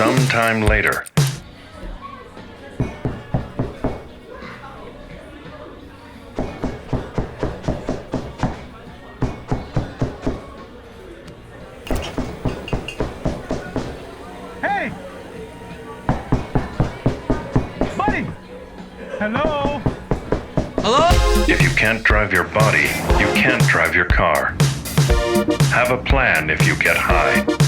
Sometime later. Hey! Buddy! Hello? Hello? If you can't drive your body, you can't drive your car. Have a plan if you get high.